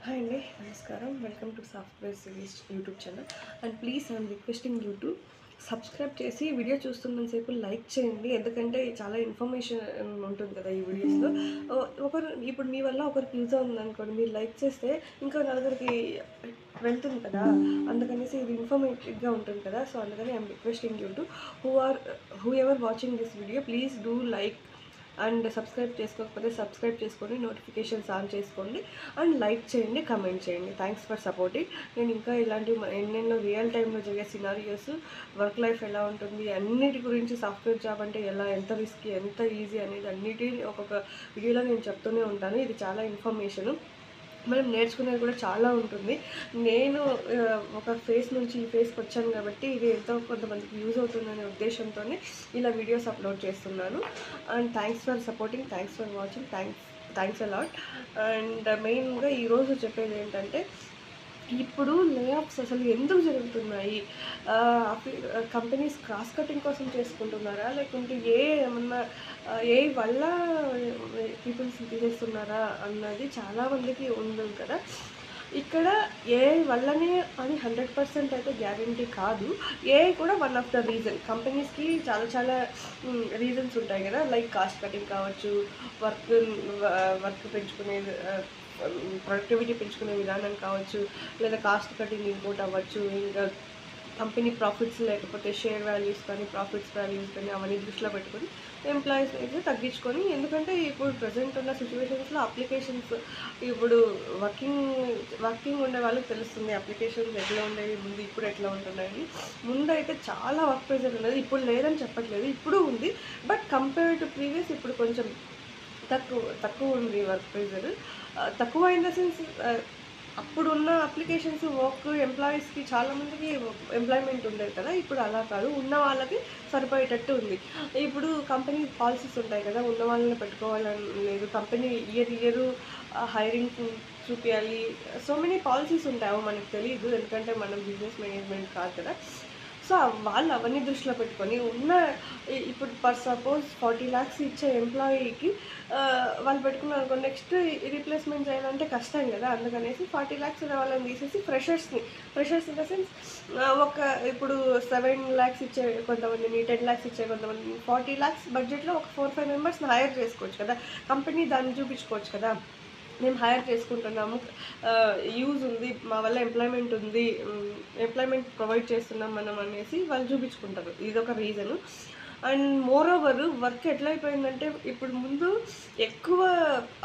Hi Andy, Namaskaram. Welcome to Software Series YouTube channel. And please, I'm requesting you to subscribe చేసి video చూస్తున్నంతసేపు like చేయండి. ఎందుకంటే చాలా information ఉంటుంది కదా ఈ వీడియోస్లో. ఒకరు ఇప్పుడు మీ వల్ల ఒకరికి యూజ్ అవుతుందనుకోండి, మీరు లైక్ చేస్తే ఇంకా నలుగురికి వెళ్తుంది కదా, అందుకనేసి ఇది ఇన్ఫర్మేటివ్గా ఉంటుంది కదా. సో అందుకని I'm requesting you to who ever watching this video, please do like and subscribe చేసుకోకపోతే సబ్స్క్రైబ్ చేసుకోండి, నోటిఫికేషన్స్ ఆన్ చేసుకోండి అండ్ లైక్ చేయండి, కమెంట్ చేయండి. Thanks for supporting. నేను ఇంకా ఇలాంటివి ఎన్నెన్నో రియల్ టైంలో జరిగే సినారియోస్, వర్క్ లైఫ్ ఎలా ఉంటుంది, అన్నిటి గురించి, సాఫ్ట్వేర్ జాబ్ అంటే ఎలా, ఎంత రిస్క్, ఎంత ఈజీ అనేది అన్నిటిని ఒక్కొక్క వీడియోలో నేను చెప్తూనే ఉంటాను. ఇది చాలా ఇన్ఫర్మేషన్, మనం నేర్చుకునేది కూడా చాలా ఉంటుంది. నేను ఒక ఫేస్ నుంచి ఈ ఫేస్కి వచ్చాను కాబట్టి ఇది ఎంతో కొంతమందికి యూజ్ అవుతుందనే ఉద్దేశంతో ఇలా వీడియోస్ అప్లోడ్ చేస్తున్నాను. And thanks for supporting, thanks for watching, thanks a lot. And మెయిన్గా ఈరోజు చెప్పేది ఏంటంటే, ఇప్పుడు లేఆఫ్స్ అసలు ఎందుకు జరుగుతున్నాయి? కంపెనీస్ క్రాస్ కటింగ్ కోసం చేసుకుంటున్నారా, లేకుంటే ఏమన్నా ఏ వల్ల పీపుల్స్ తీసేస్తున్నారా అన్నది చాలామందికి ఉంది కదా. ఇక్కడ ఏ వల్లనే అని 100% అయితే గ్యారంటీ కాదు. ఏ కూడా వన్ ఆఫ్ ద రీజన్. కంపెనీస్కి చాలా చాలా రీజన్స్ ఉంటాయి కదా, లైక్ కాస్ట్ కటింగ్ కావచ్చు, వర్క్ వర్క్ పెంచుకునే ప్రొడక్టివిటీ పెంచుకునే విధానం కావచ్చు, లేదా కాస్ట్ కటింగ్ ఇంకోటి అవ్వచ్చు, ఇంకా కంపెనీ ప్రాఫిట్స్ లేకపోతే షేర్ వాల్యూస్ కానీ ప్రాఫిట్స్ వాల్యూస్ కానీ అవన్నీ దృష్టిలో పెట్టుకొని ఎంప్లాయీస్ అయితే తగ్గించుకొని, ఎందుకంటే ఇప్పుడు ప్రజెంట్ ఉన్న సిచ్యువేషన్స్లో అప్లికేషన్స్, ఇప్పుడు వర్కింగ్ ఉండే వాళ్ళకి తెలుస్తుంది అప్లికేషన్స్ ఎట్లా ఉండేవి ముందు, ఇప్పుడు ఎట్లా ఉంటున్నాయి. ముందు అయితే చాలా వర్క్ ప్రెజర్ ఉన్నది, ఇప్పుడు లేదని చెప్పట్లేదు, ఇప్పుడు ఉంది. బట్ కంపేర్ టు ప్రీవియస్ ఇప్పుడు కొంచెం తక్కువ ఉంది వర్క్ ప్రెజర్. తక్కువ ఇన్ ద సెన్స్, అప్పుడున్న అప్లికేషన్స్ వర్క్ ఎంప్లాయీస్కి చాలామందికి ఎంప్లాయ్మెంట్ ఉండేది కదా, ఇప్పుడు అలా కాదు, ఉన్న వాళ్ళకి సరిపోయేటట్టు ఉంది. ఇప్పుడు కంపెనీ పాలసీస్ ఉంటాయి కదా, ఉన్న వాళ్ళని పెట్టుకోవాలని లేదు, కంపెనీ ఇయర్ హైరింగ్ చూపించాలి, సో మెనీ పాలసీస్ ఉంటాయో మనకు తెలియదు, ఎందుకంటే మనం బిజినెస్ మేనేజ్మెంట్ కాదు కదా. సో వాళ్ళు అవన్నీ దృష్టిలో పెట్టుకొని ఇప్పుడు పర్ సపోజ్ 40 lakhs ఇచ్చే ఎంప్లాయీకి వాళ్ళు పెట్టుకున్నారు అనుకో, నెక్స్ట్ రీప్లేస్మెంట్ చేయాలంటే కష్టం కదా. అందుకనేసి 40 lakhs ఉన్న వాళ్ళని తీసేసి ఫ్రెషర్స్ ఇన్ ద సెన్స్ ఇప్పుడు 7 lakhs ఇచ్చే కొంతమందిని, 10 lakhs ఇచ్చే కొంతమందిని, 40 lakhs బడ్జెట్లో ఒక 4-5 మెంబర్స్ని హైర్ చేసుకోవచ్చు కదా. కంపెనీ దాన్ని చూపించుకోవచ్చు కదా, మేము హైర్ చేసుకుంటున్నాము, యూజ్ ఉంది, మా వల్ల ఎంప్లాయ్మెంట్ ఉంది, ఎంప్లాయ్మెంట్ ప్రొవైడ్ చేస్తున్నాం మనం అనేసి వాళ్ళు చూపించుకుంటారు. ఇదొక reason. And more over work ఎట్లా అయిపోయిందంటే, ఇప్పుడు ముందు ఎక్కువ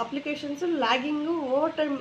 అప్లికేషన్స్ లాగింగ్, ఓవర్ టైం